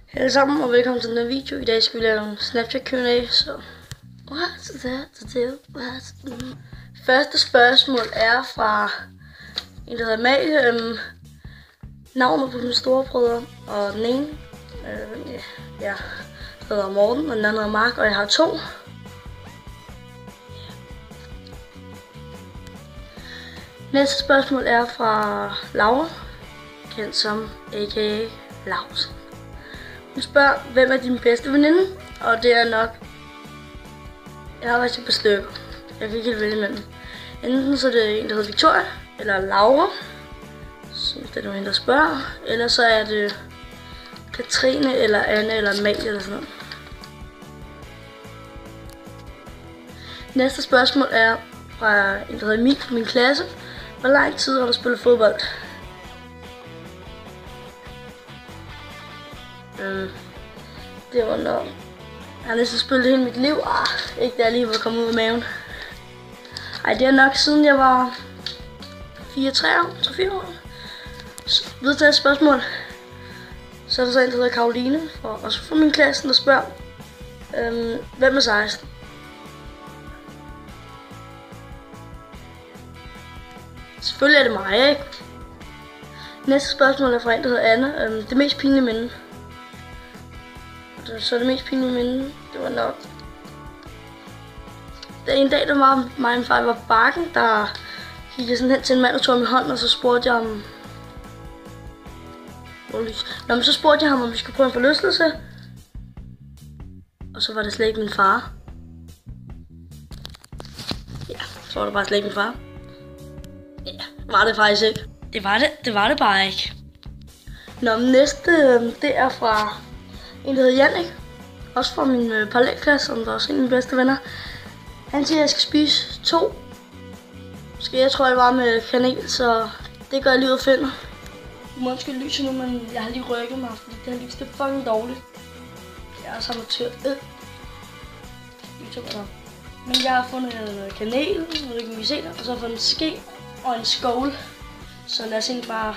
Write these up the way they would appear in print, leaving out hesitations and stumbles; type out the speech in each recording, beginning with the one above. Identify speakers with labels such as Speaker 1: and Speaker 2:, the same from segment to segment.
Speaker 1: Hej alle sammen og velkommen til den her video. I dag skal vi lave en Snapchat Q&A, så what's that to do? Første spørgsmål er fra en, der hedder Amalie. Navnet på min storebrødre, og den ene hedder Morten, og den anden hedder Mark, og jeg har 2. Næste spørgsmål er fra Laura, kendt som a.k.a. Laus. Hun spørger, hvem er din bedste veninde? Og det er nok... Jeg har faktisk et par stykker. Jeg kan ikke helt vælge imellem. Enten så er det en, der hedder Victoria, eller Laura, som det er nogen, der spørger. Eller så er det Katrine, eller Anne, eller Amalie, eller sådan noget. Næste spørgsmål er fra en, der hedder Emil fra min klasse. Hvor lang tid har du spillet fodbold? Det var nok... Jeg har næsten spillet hele mit liv. Ikke da jeg lige var kommet ud af maven. Ej, det er nok siden jeg var 4 år. Så videre til et spørgsmål. Så er der så en, der hedder Karoline, også fra min klasse, der spørger, hvem er 16? Selvfølgelig er det mig, ikke? Næste spørgsmål er fra en, der hedder Anne. Det mest pinlige minde. Så det mest pinlige minde, det var nok... Der en dag, der var mig og min far var på bakken, der gik jeg sådan hen til en mand, der tog ham i hånden, og så spurgte jeg ham... så spurgte jeg ham, om vi skulle prøve en forlystelse. Og så var det slet ikke min far. Ja, så var det bare slet ikke min far. Ja, var det faktisk ikke. Det var det bare ikke. Men næste, det er fra en, der hedder Jannik. Også fra min parallelklasse, som der også er en af mine bedste venner. Han siger, at jeg skal spise 2. Jeg tror, jeg var med kanel, så det gør jeg lige ud og finder. Du må undskylde lyset nu, men jeg har lige rykket mig, fordi det har lige stedet fucking dårligt. Jeg er så amatør. Men jeg har fundet noget kanel, og det kan vi se der. Og så har jeg fundet en ske og en skål. Så lad os egentlig bare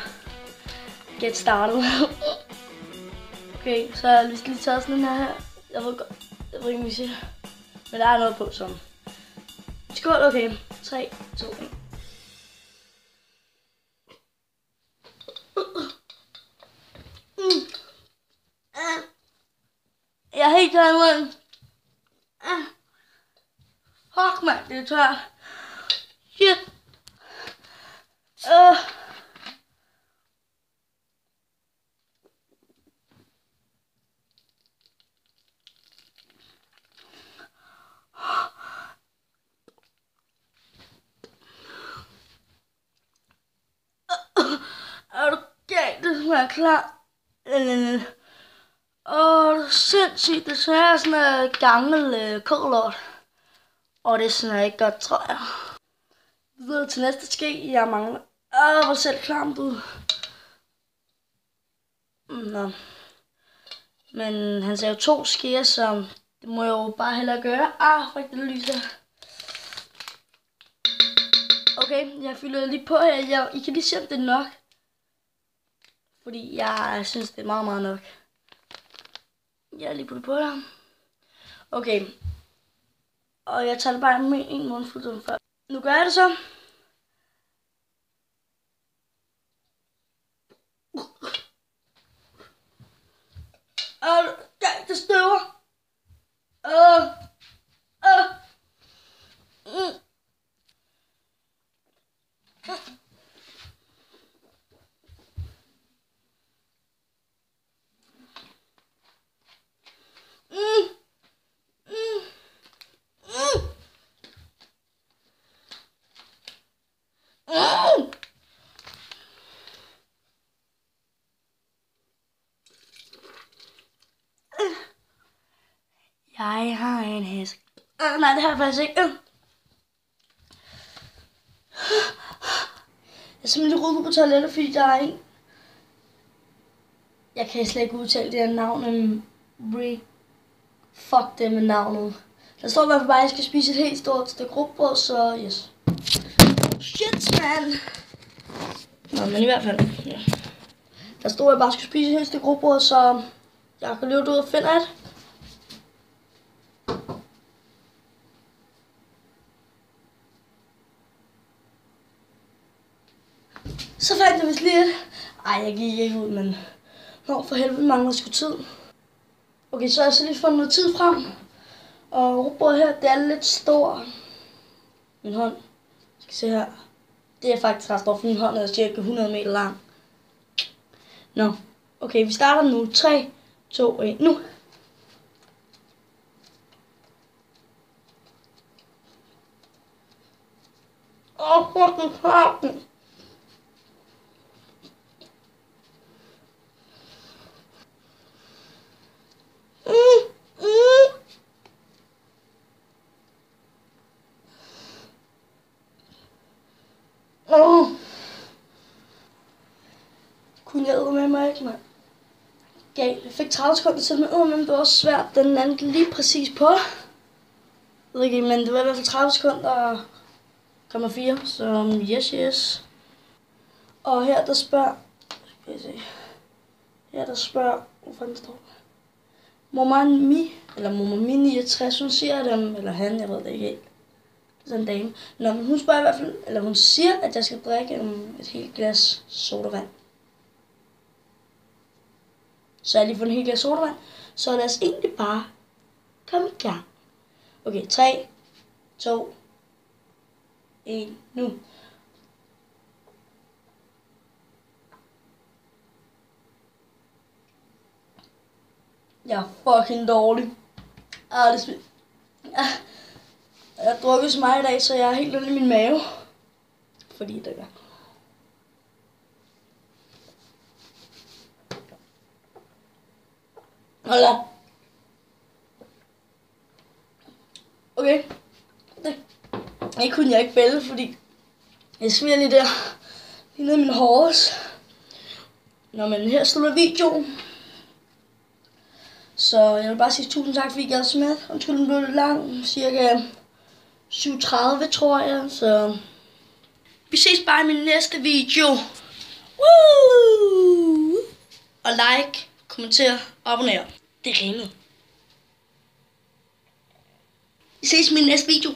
Speaker 1: get started. Okay, så har jeg lige taget sådan den her. Jeg ved ikke, om vi siger. Men der er noget på, som... Skål, okay. 3, 2, 1. Jeg er helt klar i munden. Fuck, mand, det er tørt. Shit. Er du galt? Det smager klar. Det er sindssygt. Det smager sådan noget gammel kålort. Og det smager ikke godt, tror jeg. Videre til næste ske, jeg mangler. Hvor selv klamt ud. Nå. Men han sagde jo 2 skeer, så det må jeg jo bare hellere gøre. Frik det lyser. Okay, jeg fylder lige på her. I kan lige se, om det er nok. Fordi jeg synes, det er meget, meget nok. Jeg har lige puttet på der. Okay. Og jeg tager det bare med en mundfuld før. Nu gør jeg det så. Det støver. Jeg har en hest. Nej, det har jeg faktisk ikke. Jeg er simpelthen rykket på toilettet, fordi der er en... Jeg kan slet ikke udtale det her navn. Fuck det med navnet. Der står i hvert fald bare, at jeg skal spise et helt stort stykke rugbrød, så yes. Shit, man. Nå, men i hvert fald, ja. Der stod, at jeg bare skulle spise et helt stykke rugbrød, så Jeg kan løbe ud og finde det. Så fandt jeg vist lige et. Ej, jeg gik ikke ud, men nå, for helvede mangler sgu tid. Okay, så har jeg så lige fundet noget tid frem. Og rugbrødet her, det er lidt stor. Min hånd. Jeg skal se her. Det er faktisk ret stort, for min hånd er cirka 100 meter lang. Nå, okay, vi starter nu. 3, 2, 1, nu. Fucking fucking. Kunne jeg med mig ikke, mand. Galt. Jeg fik 30 sekunder til, men det var også svært. Den landede lige præcis på. Jeg ved ikke, men det var i hvert fald 30 sekunder, 4, så yes. Og her der spørger, skal jeg se. Her der spørger, hvor fanden står det? Momami 69, hun siger dem, eller han, jeg ved det ikke helt. Det er sådan en dame. Nå, men hun spørger i hvert fald, eller hun siger, at jeg skal drikke et helt glas sodavand. Så jeg har lige fået en helt glas sodavand. Så lad os egentlig bare komme i gang. Okay, 3, 2, 1, nu. Jeg er fucking dårlig. Jeg har drukket så meget i dag, så jeg er helt ondt i min mave. Fordi det gør. Hold da. Okay. Det kunne jeg ikke bælge, fordi jeg smiger lige der. Lige ned i min hårs. Nå, men her slutter videoen. Så jeg vil bare sige tusind tak, fordi I gad med. Undskyld, den blev lidt lang. Cirka 7:30, tror jeg. Så vi ses bare i min næste video. Woo! Og like, kommenter og abonner. Det rimede. Vi ses i min næste video.